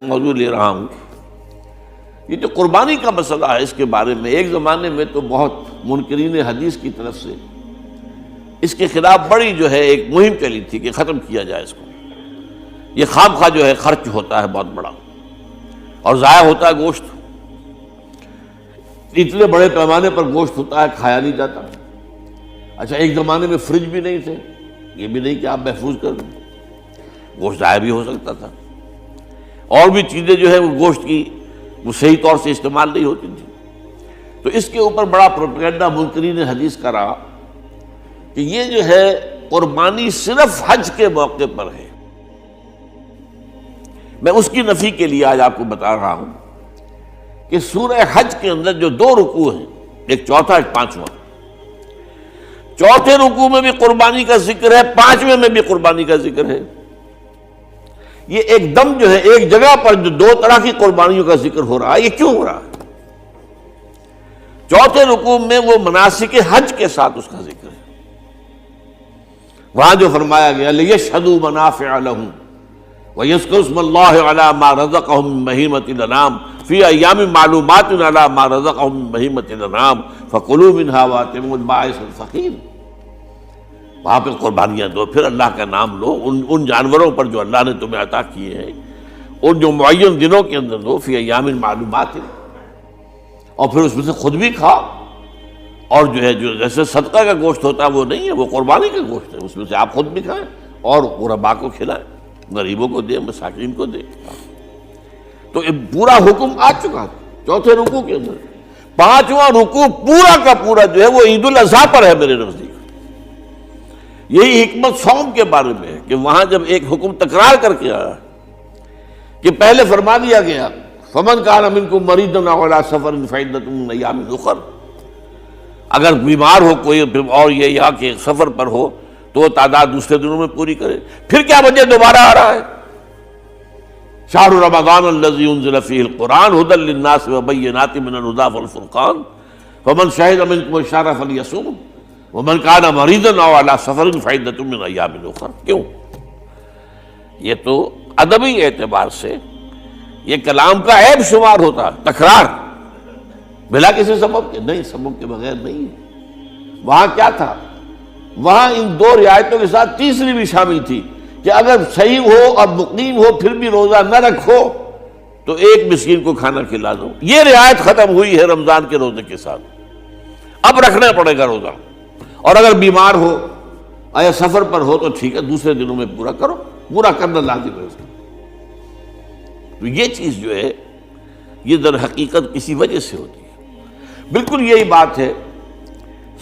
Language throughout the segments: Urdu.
موضوع لے رہا ہوں۔ یہ جو قربانی کا مسئلہ ہے، اس کے بارے میں ایک زمانے میں تو بہت منکرین حدیث کی طرف سے اس کے خلاف بڑی جو ہے ایک مہم چلی تھی کہ ختم کیا جائے اس کو۔ یہ خام خواہ جو ہے خرچ ہوتا ہے بہت بڑا، اور ضائع ہوتا ہے گوشت، اتنے بڑے پیمانے پر گوشت ہوتا ہے، کھایا نہیں جاتا۔ اچھا، ایک زمانے میں فریج بھی نہیں تھے، یہ بھی نہیں کہ آپ محفوظ کر دیں، گوشت ضائع بھی ہو سکتا تھا، اور بھی چیزیں جو ہے وہ گوشت کی وہ صحیح طور سے استعمال نہیں ہوتی تھی۔ تو اس کے اوپر بڑا پروپیگنڈا منکرین حدیث کا رہا کہ یہ جو ہے قربانی صرف حج کے موقع پر ہے۔ میں اس کی نفی کے لیے آج آپ کو بتا رہا ہوں کہ سورہ حج کے اندر جو دو رکوع ہیں، ایک چوتھا ایک پانچواں، چوتھے رکوع میں بھی قربانی کا ذکر ہے، پانچویں میں بھی قربانی کا ذکر ہے۔ یہ ایک دم جو ہے ایک جگہ پر جو دو طرح کی قربانیوں کا ذکر ہو رہا ہے، یہ کیوں ہو رہا ہے؟ چوتھے رکوع میں وہ مناسک حج کے ساتھ اس کا ذکر ہے، وہاں جو فرمایا گیا لِيَشْهَدُوا مَنَافِعَ لَهُمْ وَيَذْكُرُوا اسْمَ اللَّهِ عَلَىٰ مَا رَزَقَهُم مِّن بَهِيمَةِ الْأَنْعَامِ فِي أَيَّامٍ مَّعْلُومَاتٍ عَلَىٰ مَا رَزَقَهُم مِّن بَهِيمَةِ الْأَنْعَامِ فَكُلُوا مِنْهَا وَأَطْعِمُوا الْبَائِسَ الْفَقِيرَ۔ وہاں پہ قربانیاں دو، پھر اللہ کا نام لو ان جانوروں پر جو اللہ نے تمہیں عطا کیے ہیں، ان جو معین دنوں کے اندر دو، فی ایام معلومات، اور پھر اس میں سے خود بھی کھاؤ، اور جو ہے جو جیسے صدقہ کا گوشت ہوتا ہے وہ نہیں ہے، وہ قربانی کا گوشت ہے، اس میں سے آپ خود بھی کھائیں اور غرباء کو کھلائیں، غریبوں کو دیں، مساکین کو دیں۔ تو یہ پورا حکم آ چکا ہے چوتھے رکوع کے اندر۔ پانچواں رکوع پورا کا پورا جو ہے وہ عید الاضحیٰ پر ہے میرے نزدیک۔ یہی حکمت صوم کے بارے میں ہے کہ وہاں جب ایک حکم تکرار کر کے آیا کہ پہلے فرما دیا گیا فَمَنْ كَانَ مِنْكُمْ مَرِيضًا أَوْ عَلَىٰ سَفَرٍ فَعِدَّةٌ مِّنْ أَيَّامٍ أُخَرَ، اگر بیمار ہو کوئی اور یہ یا کہ سفر پر ہو تو وہ تعداد دوسرے دنوں میں پوری کرے۔ پھر کیا وجہ دوبارہ آ رہا ہے؟ شَهْرُ رَمَضَانَ الَّذِي أُنزِلَ فِيهِ الْقُرْآنُ هُدًى لِّلنَّاسِ وَبَيِّنَاتٍ مِّنَ الْهُدَىٰ وَالْفُرْقَانِ فَمَنْ شَهِدَ مِنكُمُ الشَّهْرَ فَلْيَصُمْهُ وَمَنْ كَانَ مَرِيضًا أَوْ عَلَىٰ سَفَرٍ فَعِدَّةٌ مِّنْ أَيَّامٍ أُخَرَ۔ کیوں؟ یہ تو ادبی اعتبار سے یہ کلام کا عیب شمار ہوتا ہے، تکرار بلا کسی سبب کے، نہیں، سبب کے بغیر نہیں ہے۔ وہاں کیا تھا؟ وہاں ان دو رعایتوں کے ساتھ تیسری بھی شامل تھی کہ اگر صحیح ہو اور مقیم ہو پھر بھی روزہ نہ رکھو تو ایک مسکین کو کھانا کھلا دو۔ یہ رعایت ختم ہوئی ہے رمضان کے روزے کے ساتھ، اب رکھنا پڑے گا روزہ، اور اگر بیمار ہو یا سفر پر ہو تو ٹھیک ہے، دوسرے دنوں میں پورا کرو، پورا کرنا لازم ہے اس کا۔ تو یہ چیز جو ہے یہ در حقیقت کسی وجہ سے ہوتی ہے۔ بالکل یہی بات ہے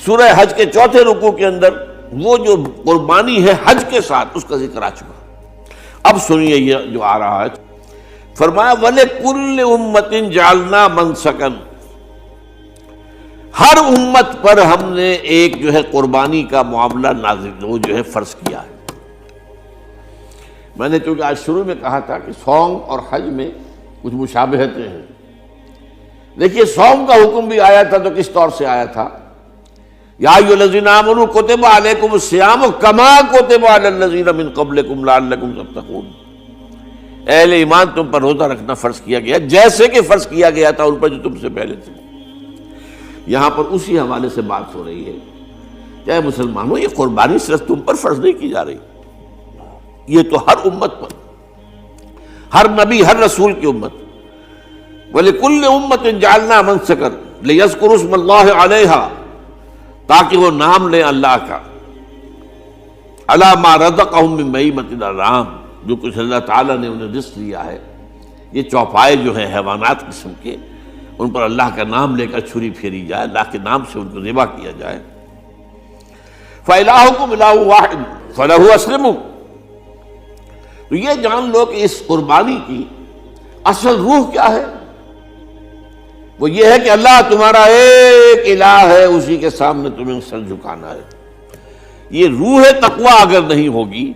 سورہ حج کے چوتھے رکوع کے اندر، وہ جو قربانی ہے حج کے ساتھ اس کا ذکر آ چکا۔ اب سنیے یہ جو آ رہا ہے، فرمایا وَلِكُلِّ أُمَّةٍ جَعَلْنَا مَنْسَكًا، ہر امت پر ہم نے ایک جو ہے قربانی کا معاملہ نازل وہ جو ہے فرض کیا ہے۔ میں نے چونکہ آج شروع میں کہا تھا کہ صوم اور حج میں کچھ مشابہتیں ہیں۔ دیکھیے صوم کا حکم بھی آیا تھا تو کس طور سے آیا تھا؟ یا ایھا الذین آمنوا کتب علیکم الصیام کما کتب علی الذین من قبلکم لعلکم تتقون، اہل ایمان تم پر روزہ رکھنا فرض کیا گیا جیسے کہ فرض کیا گیا تھا ان پر جو تم سے پہلے تھے۔ یہاں پر اسی حوالے سے بات ہو رہی ہے کہ اے مسلمانوں، یہ قربانی صرف تم پر فرض نہیں کی جا رہی، یہ تو ہر امت پر، ہر نبی ہر رسول کی امت۔ وَلِكُلِّ أُمَّةٍ جَعَلْنَا مَنْسَكًا لِيَذْكُرُوا اسْمَ اللَّهِ عَلَيْهَا، تاکہ وہ نام لیں اللہ کا، عَلَىٰ مَا رَزَقَهُم مِّن بَهِيمَةِ الْأَنْعَامِ، جو کچھ اللہ تعالیٰ نے انہیں رزق دیا ہے، یہ چوپائے جو ہیں حیوانات قسم کے، ان پر اللہ کا نام لے کر چھری پھیری جائے، اللہ کے نام سے ان کو ذبح کیا جائے۔ فَإِلَٰهُكُمْ إِلَٰهٌ وَاحِدٌ فَلَهُ أَسْلِمُوا، تو یہ جان لو کہ اس قربانی کی اصل روح کیا ہے؟ وہ یہ ہے کہ اللہ تمہارا ایک الہ ہے، اسی کے سامنے تمہیں سر جھکانا ہے۔ یہ روح تقوی اگر نہیں ہوگی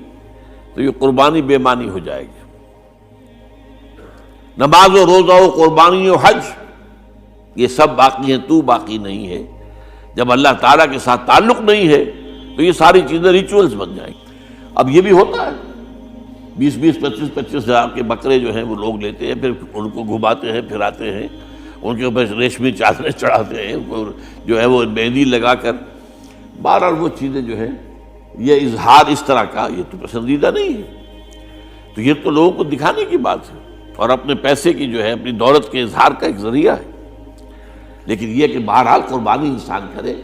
تو یہ قربانی بے معنی ہو جائے گی۔ نماز و روزہ و قربانی و حج یہ سب باقی ہیں، تو باقی نہیں ہے۔ جب اللہ تعالیٰ کے ساتھ تعلق نہیں ہے تو یہ ساری چیزیں ریچولز بن جائیں گی۔ اب یہ بھی ہوتا ہے 20-20, 25-25 ہزار کے بکرے جو ہیں وہ لوگ لیتے ہیں، پھر ان کو گھماتے ہیں، پھراتے ہیں، ان کے اوپر ریشمی چادریں چڑھاتے ہیں، جو ہے وہ مہندی لگا کر. بہرحال وہ چیزیں جو ہیں یہ اظہار اس طرح کا یہ تو پسندیدہ نہیں ہے. تو یہ تو لوگوں کو دکھانے کی بات ہے اور اپنے پیسے کی جو ہے اپنی دولت کے اظہار کا ایک ذریعہ ہے. لیکن یہ کہ بہرحال قربانی انسان کرے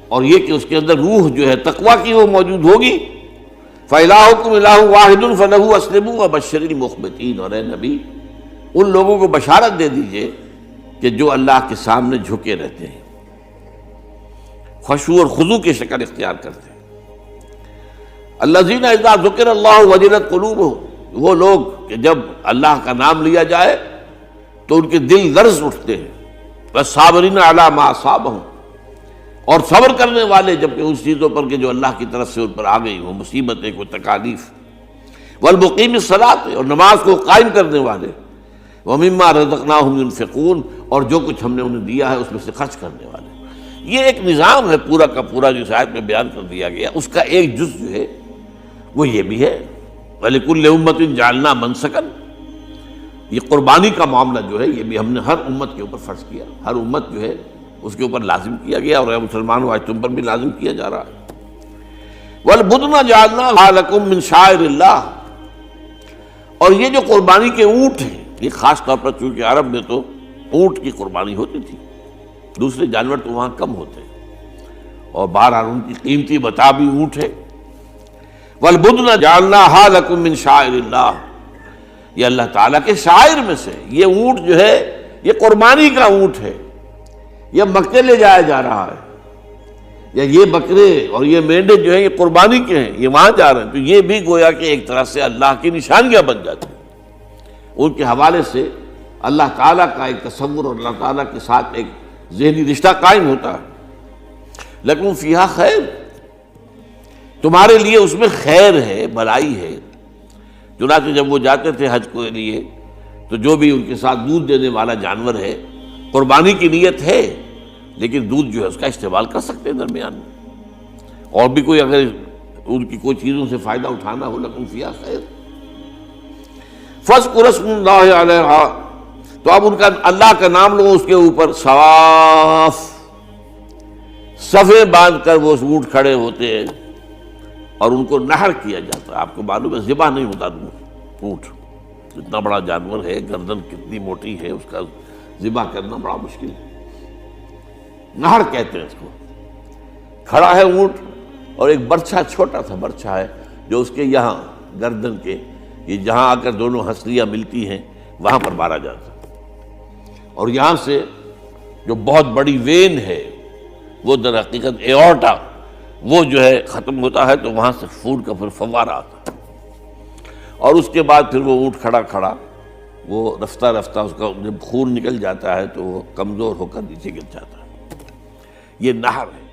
اور یہ کہ اس کے اندر روح جو ہے تقویٰ کی وہ موجود ہوگی. فَإِلَٰهُكُمْ إِلَٰهٌ وَاحِدٌ فَلَهُ أَسْلِمُوا وَبَشِّرِ الْمُخْبِتِينَ. اور اے نبی ان لوگوں کو بشارت دے دیجئے کہ جو اللہ کے سامنے جھکے رہتے ہیں، خشوع اور خضوع کی شکل اختیار کرتے ہیں. الَّذِينَ إِذَا ذُكِرَ اللَّهُ وَجِلَتْ قُلُوبُهُمْ، وہ لوگ کہ جب اللہ کا نام لیا جائے تو ان کے دل لرز اٹھتے ہیں. وَالصَّابِرِينَ عَلَىٰ مَا أَصَابَهُمْ، اور صبر کرنے والے جبکہ اس چیزوں پر کہ جو اللہ کی طرف سے ان پر آ گئی، وہ مصیبتیں، کوئی تکالیف. والمقیم الصلاۃ، اور نماز کو قائم کرنے والے. ومما رزقناہم ينفقون، اور جو کچھ ہم نے انہیں دیا ہے اس میں سے خرچ کرنے والے. یہ ایک نظام ہے پورا کا پورا جو اس آیت میں بیان کر دیا گیا. اس کا ایک جز جو ہے وہ یہ بھی ہے وَلِكُلِّ أُمَّةٍ جَعَلْنَا مَنسَكًا. یہ قربانی کا معاملہ جو ہے یہ بھی ہم نے ہر امت کے اوپر فرض کیا، ہر امت جو ہے اس کے اوپر لازم کیا گیا، اور اے مسلمانوں آج تم پر بھی لازم کیا جا رہا ہے. وَالْبُدْنَ جَعَلْنَاهَا لَكُم مِّن شَعَائِرِ اللَّهِ، اور یہ جو قربانی کے اونٹ ہیں، یہ خاص طور پر چونکہ عرب میں تو اونٹ کی قربانی ہوتی تھی، دوسرے جانور تو وہاں کم ہوتے ہیں، اور بہرحال ان کی قیمتی متاع بھی اونٹ ہے. وَالْبُدْنَ جَعَلْنَاهَا لَكُم مِّن شَعَائِرِ اللَّهِ، یہ اللہ تعالیٰ کے شاعر میں سے. یہ اونٹ جو ہے یہ قربانی کا اونٹ ہے، یہ مکے لے جایا جا رہا ہے، یا یہ بکرے اور یہ مینڈے جو ہیں یہ قربانی کے ہیں، یہ وہاں جا رہے ہیں. تو یہ بھی گویا کہ ایک طرح سے اللہ کی نشانیاں بن جاتی ہیں. ان کے حوالے سے اللہ تعالیٰ کا ایک تصور اور اللہ تعالیٰ کے ساتھ ایک ذہنی رشتہ قائم ہوتا ہے. لیکن فیہا خیر، تمہارے لیے اس میں خیر ہے، بھلائی ہے. چنانچہ جب وہ جاتے تھے حج کے لیے تو جو بھی ان کے ساتھ دودھ دینے والا جانور ہے، قربانی کی نیت ہے لیکن دودھ جو ہے اس کا استعمال کر سکتے ہیں درمیان میں، اور بھی کوئی اگر ان کی کوئی چیزوں سے فائدہ اٹھانا ہو. لکم فیہا خیر. فاذکروا اسم اللہ علیہا، تو اب ان کا اللہ کا نام لو اس کے اوپر. صواف، صفیں باندھ کر وہ اونٹ کھڑے ہوتے ہیں اور ان کو نحر کیا جاتا ہے. آپ کو معلوم ہے ذبح نہیں ہوتا اونٹ، اتنا بڑا جانور ہے، گردن کتنی موٹی ہے، اس کا ذبح کرنا بڑا مشکل ہے. نہر کہتے ہیں اس کو. کھڑا ہے اونٹ اور ایک برچھا، چھوٹا سا برچھا ہے جو اس کے یہاں گردن کے یہ جہاں آ کر دونوں ہنسلیاں ملتی ہیں وہاں پر مارا جاتا ہے. اور یہاں سے جو بہت بڑی وین ہے وہ در حقیقت ایورٹا، وہ جو ہے ختم ہوتا ہے، تو وہاں سے خون کا پھر فوارہ آتا ہے. اور اس کے بعد پھر وہ اونٹ کھڑا کھڑا وہ رفتہ رفتہ اس کا جب خون نکل جاتا ہے تو وہ کمزور ہو کر نیچے گر جاتا ہے. یہ نہر ہے.